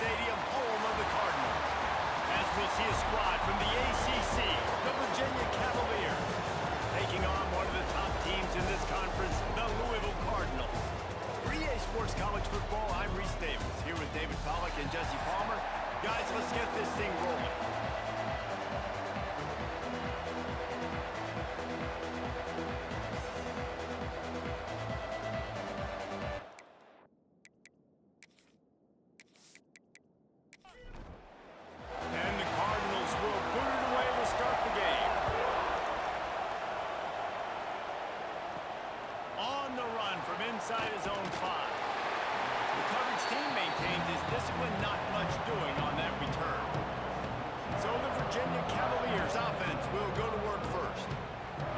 Stadium, home of the Cardinals. As we'll see a squad from the ACC, the Virginia Cavaliers, taking on one of the top teams in this conference, the Louisville Cardinals. For EA Sports College Football, I'm Reese Davis, here with David Pollack and Jesse Palmer. Guys, let's get this thing rolling. Inside his own 5. The coverage team maintains his discipline, not much doing on that return. So the Virginia Cavaliers offense will go to work first.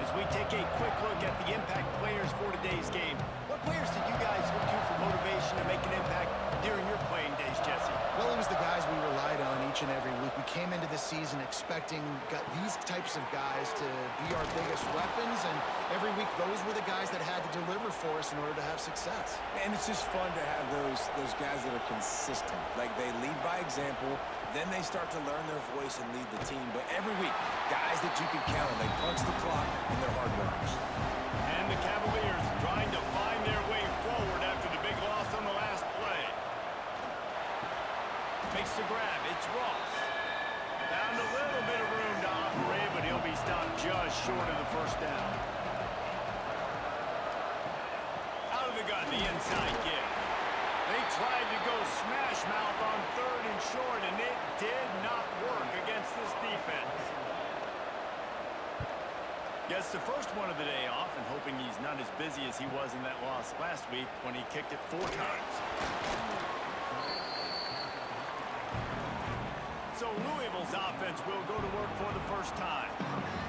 As we take a quick look at the impact players for today's game, what players did you guys look to for motivation to make an impact during your playing days, Jesse? Well, it was the guys we relied on each and every week. We came into the season expecting these types of guys to be our biggest weapons, and every week those were the guys that had to deliver for us in order to have success. And it's just fun to have those guys that are consistent. Like, they lead by example, then they start to learn their voice and lead the team. But every week, guys that you can count on, they punch the clock and they're hard workers. And the Cavaliers trying to find their way forward after the big loss on the last play. Makes the grab, it's Ross. Found a little bit of room to operate, but he'll be stopped just short of the first down. Out of the gun, the inside kick. They tried to go smash mouth on 3rd and short, and it did not work against this defense. Gets the first one of the day off, and hoping he's not as busy as he was in that loss last week when he kicked it 4 times. So Louisville's offense will go to work for the first time.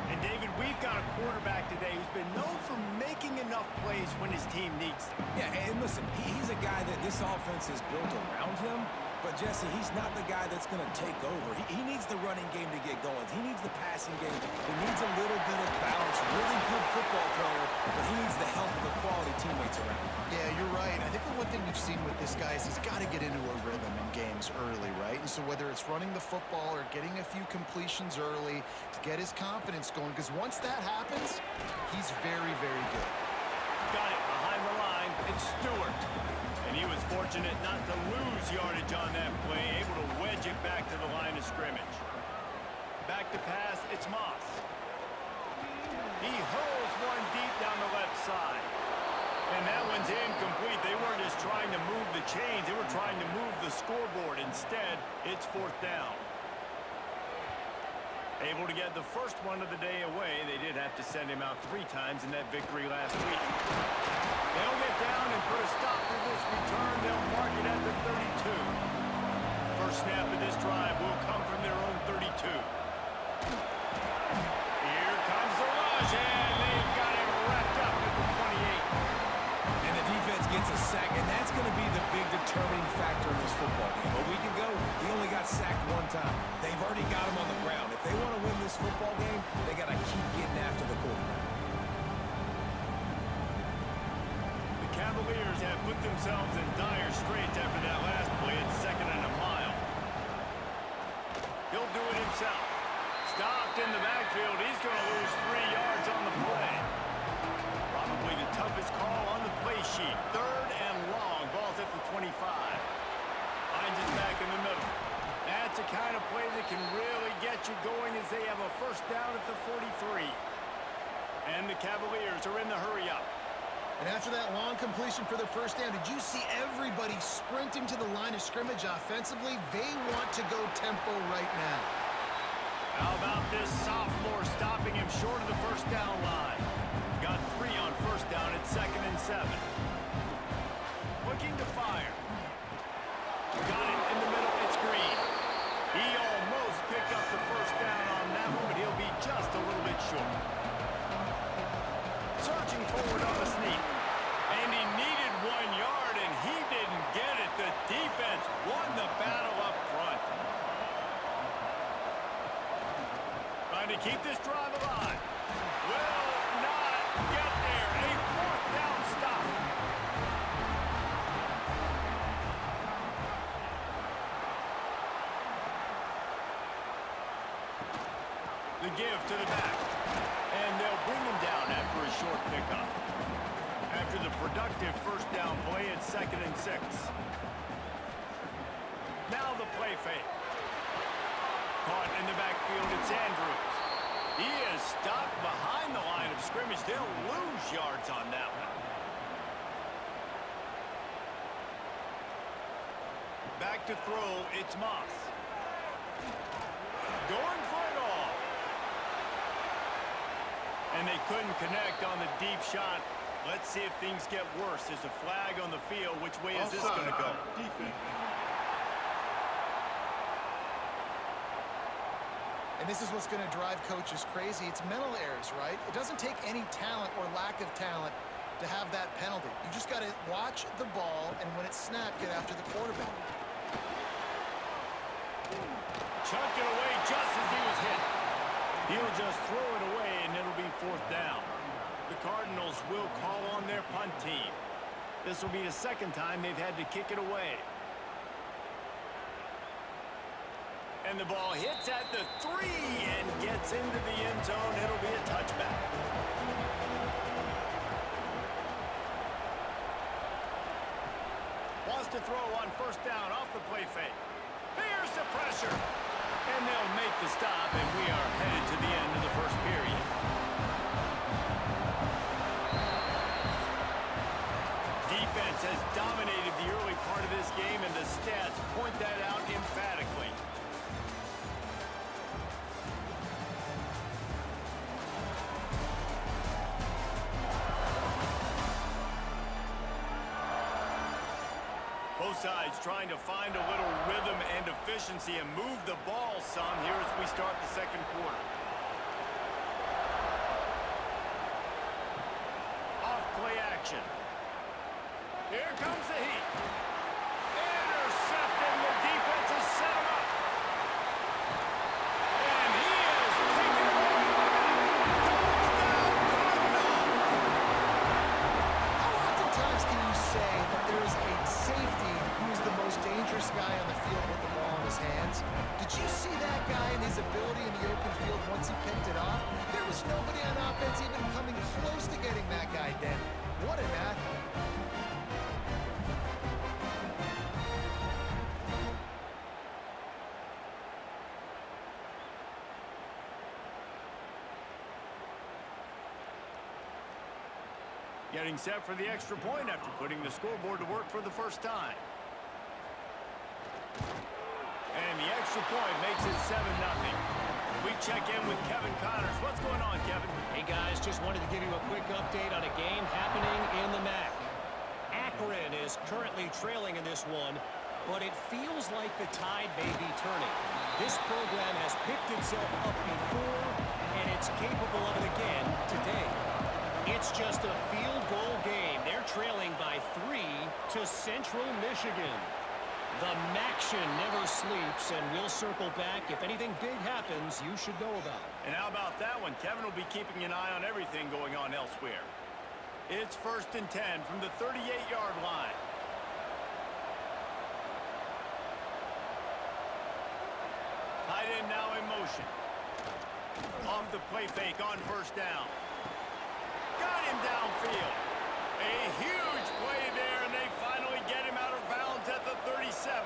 And David, we've got a quarterback today who's been known for making enough plays when his team needs them. Yeah, and listen, he's a guy that this offense is built around him. But, Jesse, he's not the guy that's going to take over. He needs the running game to get going. He needs the passing game. He needs a little bit of balance. Really good football player, but he needs the help of the quality teammates around him. Yeah, you're right. I think the one thing we've seen with this guy is he's got to get into a rhythm in games early, right? And so whether it's running the football or getting a few completions early to get his confidence going, because once that happens, he's very, very good. Got it behind the line. It's Stewart. And he was fortunate not to lose yardage on that play, able to wedge it back to the line of scrimmage. Back to pass, it's Moss. He hurls one deep down the left side. And that one's incomplete. They weren't just trying to move the chains, they were trying to move the scoreboard. Instead, it's 4th down. Able to get the first one of the day away. They did have to send him out 3 times in that victory last week. They'll get down and put a stop to this return. They'll mark it at the 32. First snap of this drive will come from their own 32. Here comes the rush, and they've got it wrapped up at the 28. And the defense gets a sack, and that's going to be the big determining factor in this football game. A week ago, he only got sacked 1 time. They've already got him on the ground. If they want to win this football game, they got to keep getting after the quarterback. The Cavaliers have put themselves in dire straits after that last play at 2nd and a mile. He'll do it himself. Stopped in the backfield. He's going to lose 3 yards on the play. Probably the toughest call on the play sheet. 3rd and long. Ball's at the 25. Finds his back in the middle. That's a kind of play that can really get you going as they have a first down at the 43. And the Cavaliers are in the hurry-up. And after that long completion for the first down, did you see everybody sprinting to the line of scrimmage offensively? They want to go tempo right now. How about this sophomore stopping him short of the first down line? Got 3 on first down at 2nd and 7. Looking to fire. Got it in the middle. It's Green. He almost picked up the first down on that one, but he'll be just a little bit short. Surging forward on the sneak. And he needed 1 yard, and he didn't get it. The defense won the battle up front. Trying to keep this drive alive. Will not get there. A 4th down stop. give to the back. And they'll bring him down after a short pickup. After the productive first down play, it's 2nd and 6. Now the play fake. Caught in the backfield, it's Andrews. He is stopped behind the line of scrimmage. They'll lose yards on that one. Back to throw, it's Moss. Going for it all. And they couldn't connect on the deep shot. Let's see if things get worse. There's a flag on the field. Which way is this going to go? And this is what's going to drive coaches crazy. It's mental errors, right? It doesn't take any talent or lack of talent to have that penalty. You just got to watch the ball, and when it's snapped, get after the quarterback. Chucked it away just as he was hit. He'll just throw it away, and it'll be 4th down. The Cardinals will call on their punt team. This will be the 2nd time they've had to kick it away. And the ball hits at the 3 and gets into the end zone. It'll be a touchback. Wants to throw on 1st down off the play fake. Here's the pressure. And they'll make the stop, and we are headed to the end of the 1st period. Defense has dominated the early part of this game, and the stats point that out emphatically. Both sides trying to find a little rhythm and efficiency and move the ball some here as we start the 2nd quarter. Off play action. Here comes the heat. Intercepted. The defense has set him up. And he is taken away. Touchdown, Cardinals! How oftentimes can you say that there is a safety who's the most dangerous guy on the field with the ball in his hands? Did you see that guy and his ability in the open field once he picked it off? There was nobody on offense even coming close to getting that guy dead. What an athlete. Getting set for the extra point after putting the scoreboard to work for the 1st time. And the extra point makes it 7-0. We check in with Kevin Connors. What's going on, Kevin? Hey, guys, just wanted to give you a quick update on a game happening in the MAC. Akron is currently trailing in this one, but it feels like the tide may be turning. This program has picked itself up before, and it's capable of it again today. It's just a field goal game. They're trailing by 3 to Central Michigan. The Maction never sleeps, and we'll circle back. If anything big happens, you should know about it. And how about that one? Kevin will be keeping an eye on everything going on elsewhere. It's 1st and 10 from the 38-yard line. Tight end now in motion. Off the play fake on 1st down. Got him downfield. A huge play there, and they finally get him out of bounds at the 37.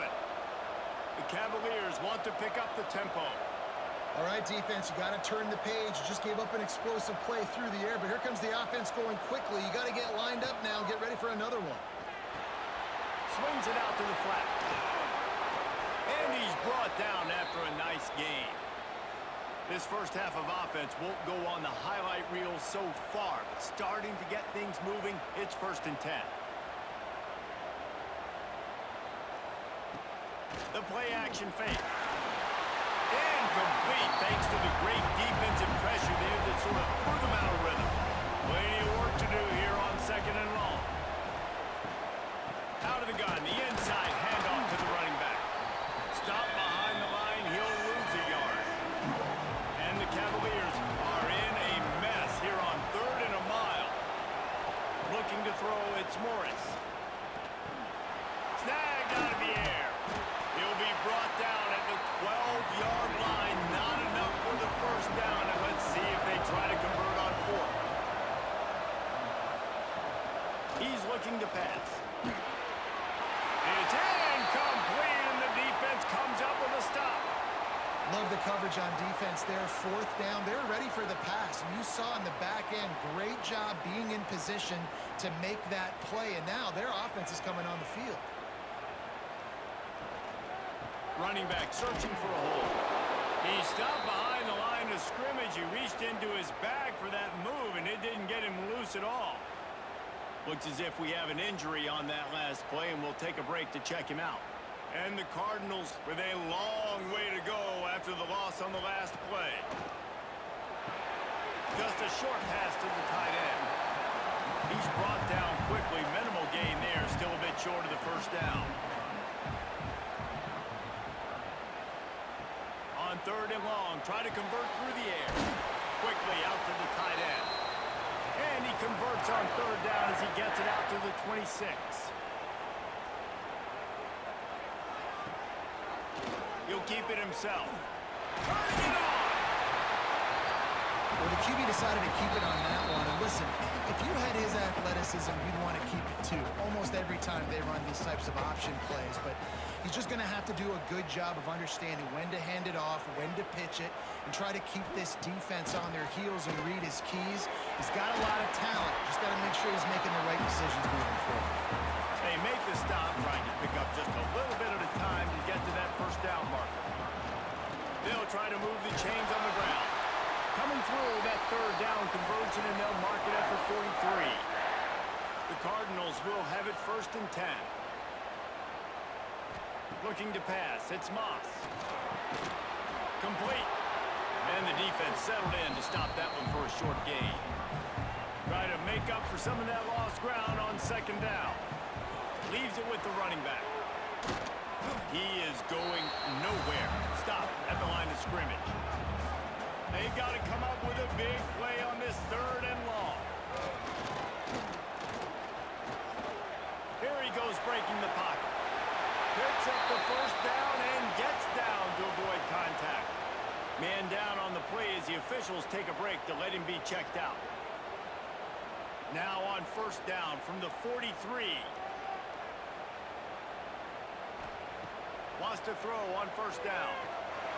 The Cavaliers want to pick up the tempo. All right, defense, you got to turn the page. You just gave up an explosive play through the air, but here comes the offense going quickly. You got to get lined up now and get ready for another one. Swings it out to the flat. And he's brought down after a nice game. This 1st half of offense won't go on the highlight reel so far, but starting to get things moving, it's 1st and 10. The play action fake. Incomplete thanks to the great defensive pressure there that sort of threw them out of rhythm. Plenty of work to do here on 2nd and long. Out of the gun, the inside handoff to the running back. Stop behind the line, he'll lose a yard. And the Cavaliers are in a mess here on 3rd and a mile. Looking to throw, it's Morris. Snagged out of the air. He'll be brought down at the 12-yard line. Not enough for the 1st down unless advantage on defense there. Fourth down. They're ready for the pass. And you saw in the back end, great job being in position to make that play. And now their offense is coming on the field. Running back searching for a hole. He stopped behind the line of scrimmage. He reached into his bag for that move, and it didn't get him loose at all. Looks as if we have an injury on that last play, and we'll take a break to check him out. And the Cardinals with a long way to go after the loss on the last play. Just a short pass to the tight end. He's brought down quickly. Minimal gain there, still a bit short of the first down. On third and long, try to convert through the air. Quickly out to the tight end. And he converts on third down as he gets it out to the 26. He'll keep it himself. Turning it on! Well, the QB decided to keep it on that one. And listen, if you had his athleticism, you'd want to keep it too. Almost every time they run these types of option plays. But he's just going to have to do a good job of understanding when to hand it off, when to pitch it, and try to keep this defense on their heels and read his keys. He's got a lot of talent. Just got to make sure he's making the right decisions moving forward. They make the stop, trying to pick up just a little bit at a time to get to that first down marker. They'll try to move the chains on the ground. Coming through that third down conversion, and they'll mark it at the 43. The Cardinals will have it first and 10. Looking to pass. It's Moss. Complete. And the defense settled in to stop that one for a short gain. Try to make up for some of that lost ground on second down. Leaves it with the running back. He is going nowhere. Stop at the line of scrimmage. They got to come up with a big play on this third and long. Here he goes breaking the pocket. Picks up the first down and gets down to avoid contact. Man down on the play as the officials take a break to let him be checked out. Now on first down from the 43. Wants to throw on first down.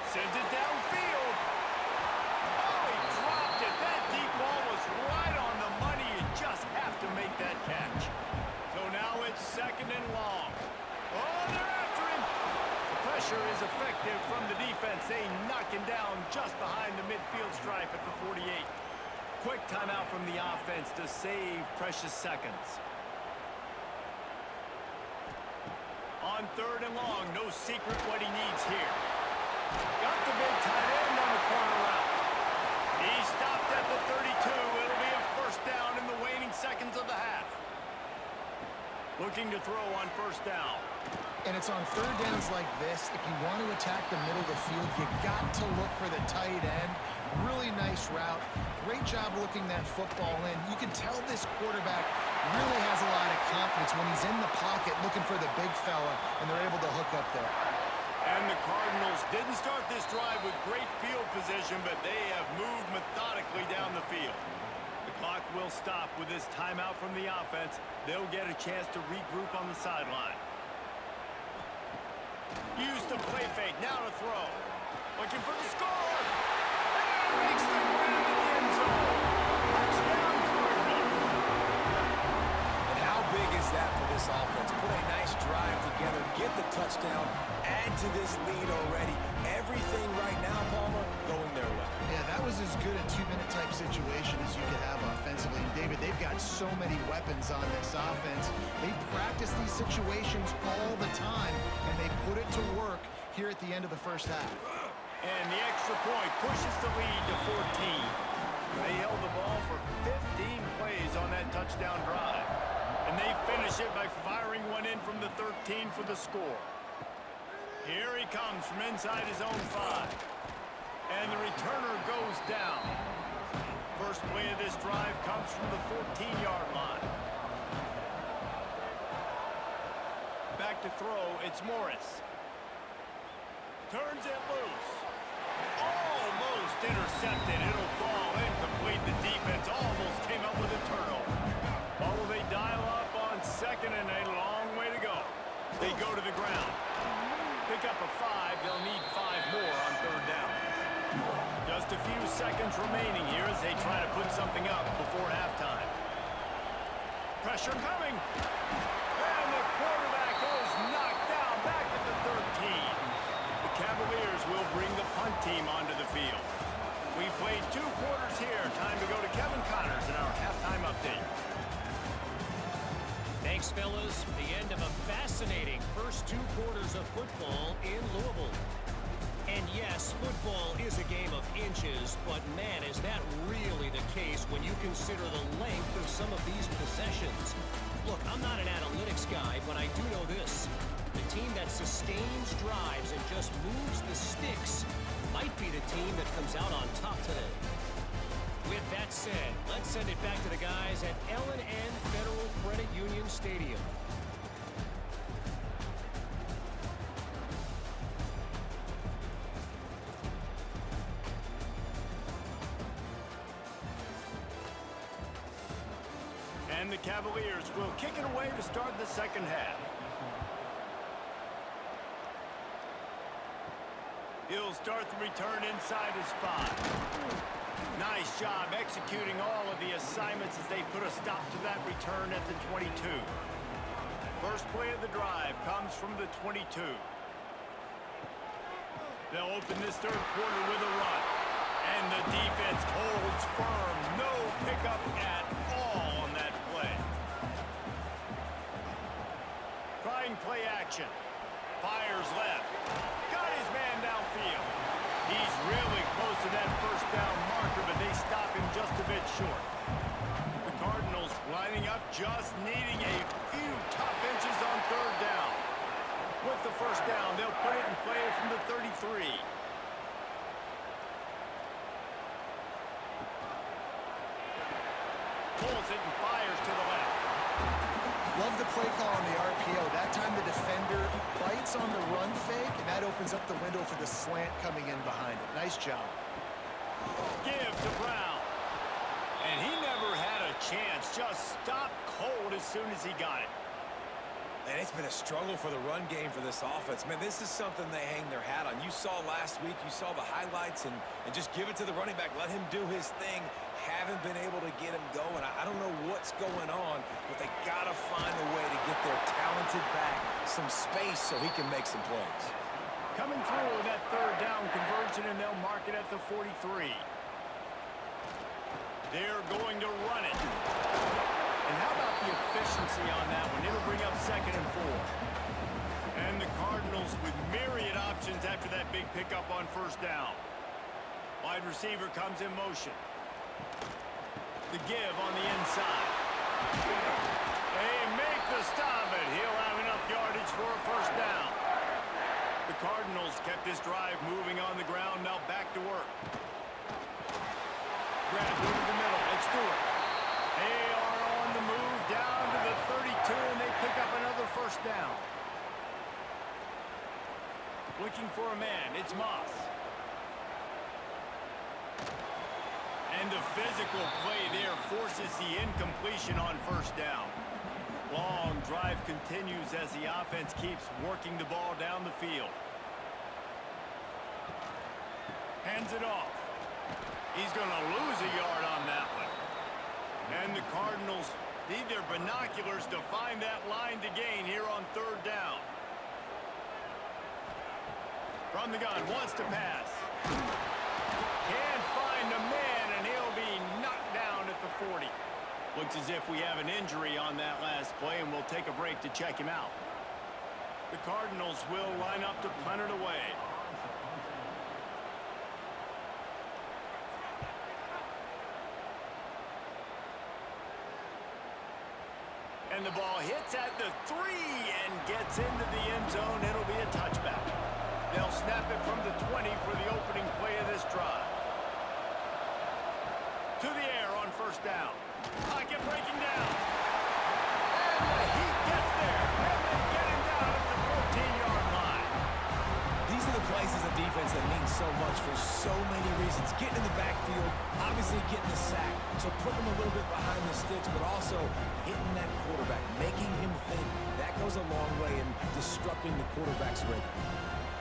Sends it downfield. Oh, he dropped it. That deep ball was right on the money. You just have to make that catch. So now it's second and long. Oh, they're after him. Pressure is effective from the defense. They knock him down just behind the midfield stripe at the 48. Quick timeout from the offense to save precious seconds. On third and long, no secret what he needs here. Got the big tight end on the corner route. He stopped at the 32. It'll be a first down in the waning seconds of the half. Looking to throw on first down. And it's on third downs like this. If you want to attack the middle of the field, you got to look for the tight end. Really nice route. Great job looking that football in. You can tell this quarterback really has a lot of confidence when he's in the pocket looking for the big fella, and they're able to hook up there. And the Cardinals didn't start this drive with great field position, but they have moved methodically down the field. The clock will stop with this timeout from the offense. They'll get a chance to regroup on the sideline. Use the play fake, now to throw. Looking for the score. And makes the grab in the end zone. Touchdown, Cardinals. And how big is that for this offense? Put a nice drive together, get the touchdown, add to this lead already. Everything right now, Palmer, going their way. Yeah, that was as good a two-minute type situation as you could have offensively. And David, they've got so many weapons on this offense. They practice these situations all the time, and they put it to work here at the end of the first half. And the extra point pushes the lead to 14. They held the ball for 15 plays on that touchdown drive. And they finish it by firing one in from the 13 for the score. Here he comes from inside his own 5. And the returner goes down. First play of this drive comes from the 14-yard line. Back to throw, it's Morris. Turns it loose. Almost intercepted. It'll fall incomplete. The defense almost came up with a turnover. Oh, they dial up on second and a long way to go. They go to the ground. Pick up a 5. They'll need 5 more on third down. Just a few seconds remaining here as they try to put something up before halftime. Pressure coming. And the quarterback is knocked down back at the 13. The Cavaliers will bring the punt team onto the field. We've played 2 quarters here. Time to go to Kevin Connors in our halftime update. Thanks, fellas. The end of a fascinating first 2 quarters of football in Louisville. And yes, football is a game of inches, but man, is that really the case when you consider the length of some of these possessions. Look, I'm not an analytics guy, but I do know this. The team that sustains drives and just moves the sticks might be the team that comes out on top today. With that said, let's send it back to the guys at L&N Federal Credit Union Stadium. And the Cavaliers will kick it away to start the second half. He'll start the return inside his 5. Nice job executing all of the assignments as they put a stop to that return at the 22. First play of the drive comes from the 22. They'll open this third quarter with a run. And the defense holds firm. No pickup at all on that play. Trying play action. Fires left. Got his man downfield. He's really close to that first down marker, but they stop him just a bit short. The Cardinals lining up, just needing a few tough inches on third down. With the first down, they'll put it in play from the 33. Pulls it and fires to the left. Love the play call on the RPO. That time the defender bites on the run fake, and that opens up the window for the slant coming in behind it. Nice job. Give to Brown. And he never had a chance. Just stopped cold as soon as he got it. And it's been a struggle for the run game for this offense. Man, this is something they hang their hat on. You saw last week, you saw the highlights, and just give it to the running back. Let him do his thing. Haven't been able to get him going. I don't know what's going on, but they got to find a way to get their talented back some space so he can make some plays. Coming through with that third down conversion, and they'll mark it at the 43. They're going to run it. And how about the efficiency on that one? It'll bring up 2nd and 4. And the Cardinals with myriad options after that big pickup on first down. Wide receiver comes in motion. The give on the inside. They make the stop, and he'll have enough yardage for a first down. The Cardinals kept this drive moving on the ground, now back to work. Grab over the middle, it's Stewart. They are on the move down to the 32, and they pick up another first down. Looking for a man, it's Moss. And the physical play there forces the incompletion on first down. Long drive continues as the offense keeps working the ball down the field. Hands it off. He's going to lose a yard on that one. And the Cardinals need their binoculars to find that line to gain here on third down. From the gun, wants to pass. Can't find a man, and he'll be knocked down at the 40. Looks as if we have an injury on that last play, and we'll take a break to check him out. The Cardinals will line up to punt it away. And the ball hits at the 3 and gets into the end zone. It'll be a touchback. They'll snap it from the 20 for the opening play of this drive. To the air on first down. Pocket breaking down. And the Heat gets there. And they get him down at the 14-yard line. These are the plays as a defense that mean so much for so many reasons. Getting in the backfield, obviously getting the sack, so putting him a little bit behind the sticks, but also hitting that quarterback, making him think. That that goes a long way in disrupting the quarterback's rhythm.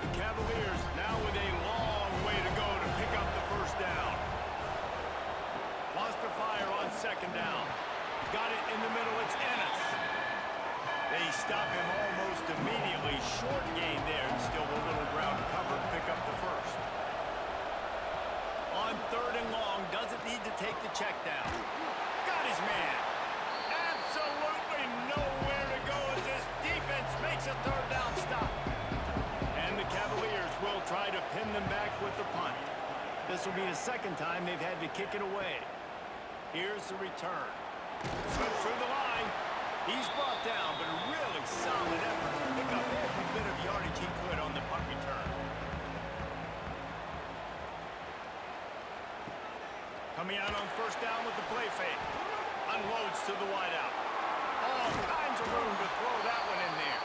The Cavaliers now with a long way to go to pick up the first down. Wants to fire on second down. Got it in the middle. It's Ennis. They stop him almost immediately. Short gain there and still a little ground cover to pick up the first. On third and long, doesn't need to take the check down. Got his man. Absolutely nowhere to go as this defense makes a third down stop. And the Cavaliers will try to pin them back with the punt. This will be the second time they've had to kick it away. Here's the return. Slips through the line. He's brought down, but a really solid effort to pick up every bit of yardage he could on the punt return. Coming out on first down with the play fake. Unloads to the wideout. All kinds of room to throw that one in there.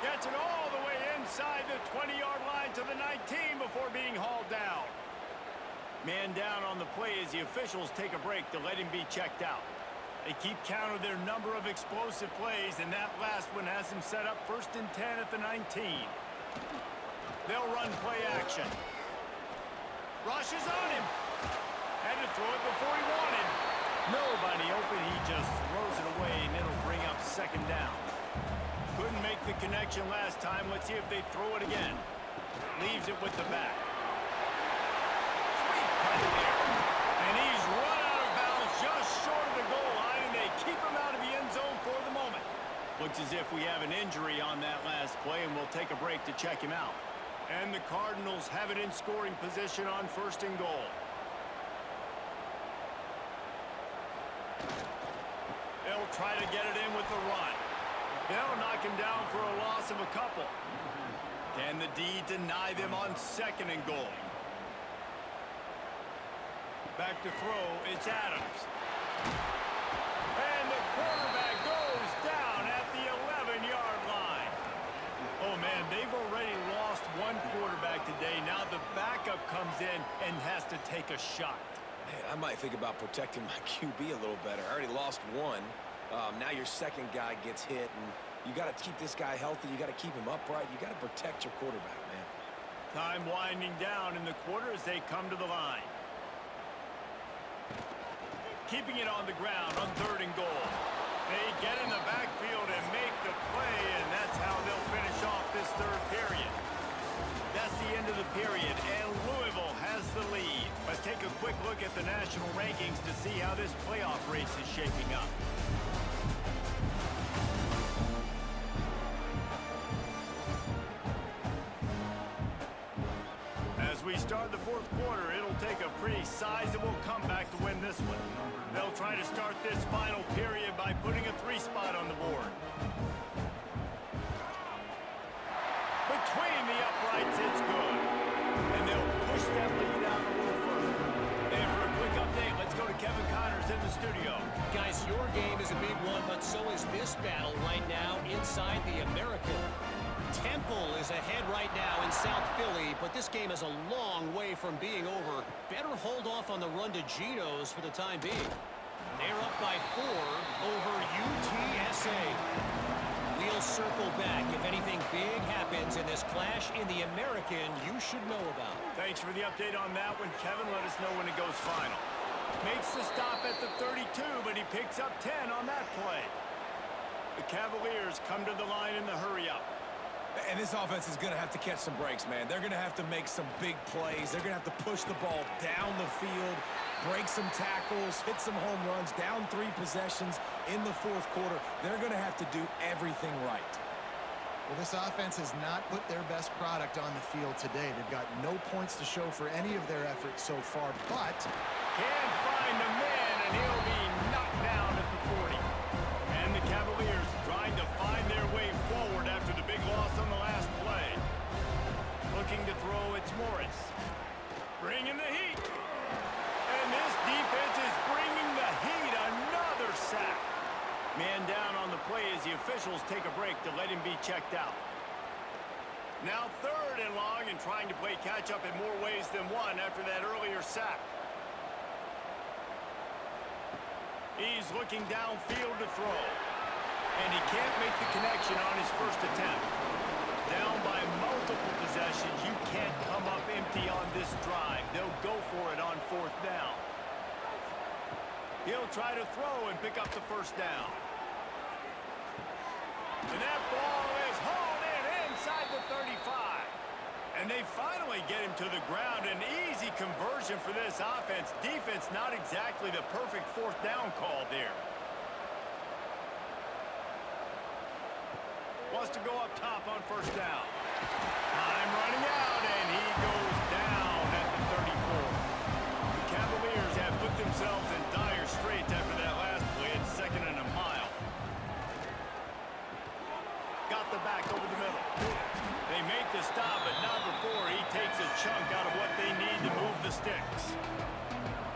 Gets it all the way inside the 20-yard line to the 19 before being hauled down. Man down on the play as the officials take a break to let him be checked out. They keep count of their number of explosive plays, and that last one has them set up 1st and 10 at the 19. They'll run play action. Rushes on him. Had to throw it before he wanted. Nobody open. He just throws it away, and it'll bring up second down. Couldn't make the connection last time. Let's see if they throw it again. Leaves it with the back. Sweet cut there. And he's run out of bounds just short of the goal line, and they keep him out of the end zone for the moment. Looks as if we have an injury on that last play, and we'll take a break to check him out. And the Cardinals have it in scoring position on 1st and goal. They'll try to get it in with the run. They'll knock him down for a loss of a couple. Can the D deny them on 2nd and goal? Back to throw, it's Adams. And the quarterback goes down at the 11-yard line. Oh, man, they've already lost one quarterback today. Now the backup comes in and has to take a shot. Man, I might think about protecting my QB a little better. I already lost one. Now your second guy gets hit, and you got to keep this guy healthy. You got to keep him upright. You got to protect your quarterback, man. Time winding down in the quarter as they come to the line. Keeping it on the ground on 3rd and goal. They get in the backfield and make the play, and that's how they'll finish off this 3rd period. That's the end of the period, and Louisville has the lead. Let's take a quick look at the national rankings to see how this playoff race is shaping up. As we start the 4th quarter, it'll take a pretty sizable comeback to win this one. They'll try to start this final period by putting a 3 spot on the board. Between the uprights, it's good. And they'll push that lead out a little further. And for a quick update, let's go to Kevin Connors in the studio. Guys, your game is a big one, but so is this battle right now inside the American. Temple is ahead right now in South Philly, but this game is a long way from being over. Better hold off on the run to Geno's for the time being. They're up by 4 over UTSA. We'll circle back if anything big happens in this clash in the American you should know about. Thanks for the update on that one, Kevin. Let us know when it goes final. Makes the stop at the 32, but he picks up 10 on that play. The Cavaliers come to the line in the hurry-up. And this offense is going to have to catch some breaks, man. They're going to have to make some big plays. They're going to have to push the ball down the field, break some tackles, hit some home runs, down 3 possessions in the 4th quarter. They're going to have to do everything right. Well, this offense has not put their best product on the field today. They've got no points to show for any of their efforts so far, but can't find the man, and he'll be knocked down at the 40. And the Cavaliers trying to find their way forward after the big loss on the last play. Looking to throw, it's Morris. Bringing the heat. And this defense is bringing the heat. Another sack. Man down on the play as the officials take a break to let him be checked out. Now 3rd and long and trying to play catch-up in more ways than one after that earlier sack. He's looking downfield to throw. And he can't make the connection on his first attempt. Down by multiple possessions, you can't come up empty on this drive. They'll go for it on fourth down. He'll try to throw and pick up the first down. And that ball is hauled in inside the 35. And they finally get him to the ground. An easy conversion for this offense. Defense not exactly the perfect fourth down call there. Wants to go up top on first down. Time running out, and he goes down at the 34. The Cavaliers have put themselves in dire straits after that last play. It's 2nd and a mile. Got the back over the middle. They make the stop, but not before he takes a chunk out of what they need to move the sticks.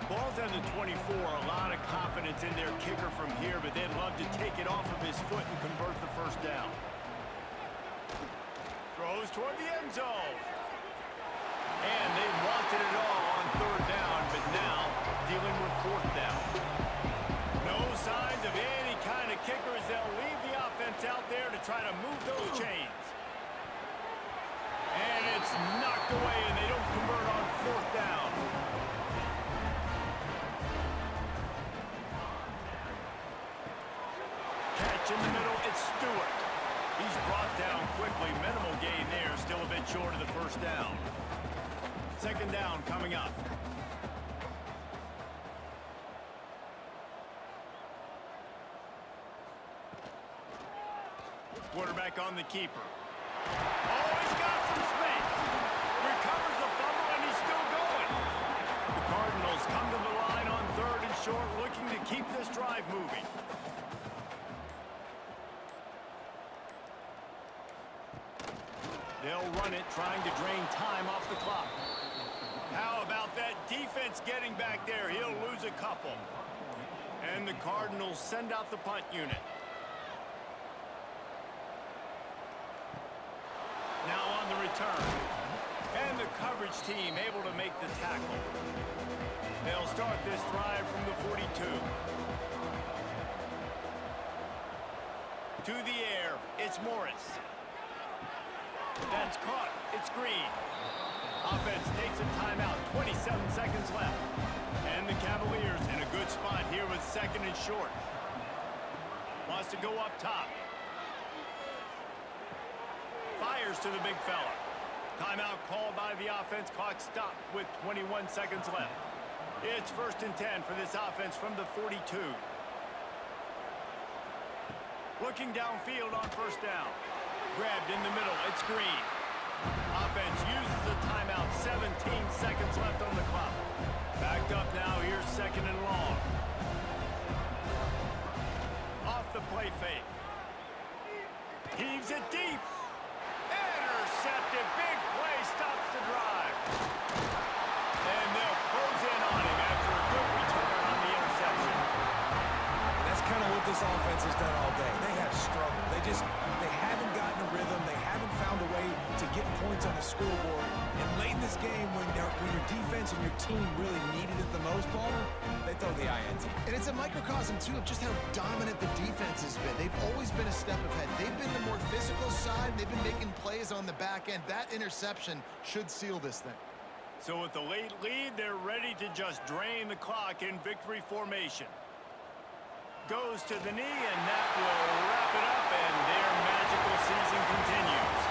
Ball's on the 24. A lot of confidence in their kicker from here, but they'd love to take it off of his foot and convert the first down. Throws toward the end zone. And they wanted it all on third down, but now dealing with fourth down. No signs of any kind of kickers. They'll leave the offense out there to try to move those chains. And it's knocked away, and they don't convert on fourth down. Catch in the middle, it's Stewart. He's brought down quickly. Minimal gain there, still a bit short of the first down. 2nd down coming up. Quarterback on the keeper. Oh, he's got some space. Recovers the fumble, and he's still going. The Cardinals come to the line on 3rd and short, looking to keep this drive moving. They'll run it, trying to drain time off the clock. How about that defense getting back there? He'll lose a couple. And the Cardinals send out the punt unit. Now on the return. And the coverage team able to make the tackle. They'll start this drive from the 42. To the air, it's Morris. That's caught. It's Green. Offense takes a timeout. 27 seconds left. And the Cavaliers in a good spot here with 2nd and short. Wants to go up top. Fires to the big fella. Timeout called by the offense. Clock stopped with 21 seconds left. It's 1st and 10 for this offense from the 42. Looking downfield on first down. Grabbed in the middle. It's Green. Offense uses a timeout. 17 seconds left on the clock. Backed up now. Here's 2nd and long. Off the play fake. Heaves it deep. Intercepted. Big play stops the drive. And they'll close in on him after a good return on the interception. And that's kind of what this offense has done all day. They have struggled. They haven't gotten a rhythm. They haven't found a way to get points on the scoreboard. And late in this game, when your defense and your team really needed it the most, Palmer, they throw the INT. And it's a microcosm, too, of just how dominant the defense has been. They've always been a step ahead. They've been the more physical side. They've been making plays on the back end. That interception should seal this thing. So with the late lead, they're ready to just drain the clock in victory formation. Goes to the knee, and that will wrap it up, and their magical season continues.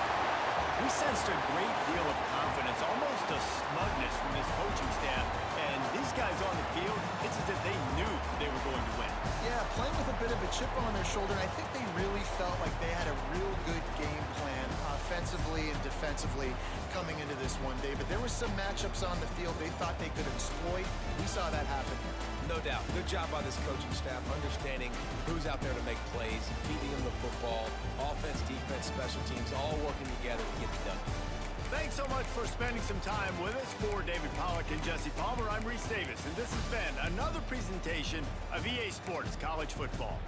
We sensed a great deal of confidence, almost a smugness from this coaching staff. And these guys on the field, it's as if they knew they were going to win. Yeah, playing with a bit of a chip on their shoulder. And I think they really felt like they had a real good game plan offensively and defensively coming into this one, David. There were some matchups on the field they thought they could exploit. We saw that happen here. No doubt. Good job by this coaching staff, understanding who's out there to make plays, feeding them the football, offense, defense, special teams, all working together to get it done. Thanks so much for spending some time with us. For David Pollack and Jesse Palmer, I'm Reese Davis, and this has been another presentation of EA Sports College Football.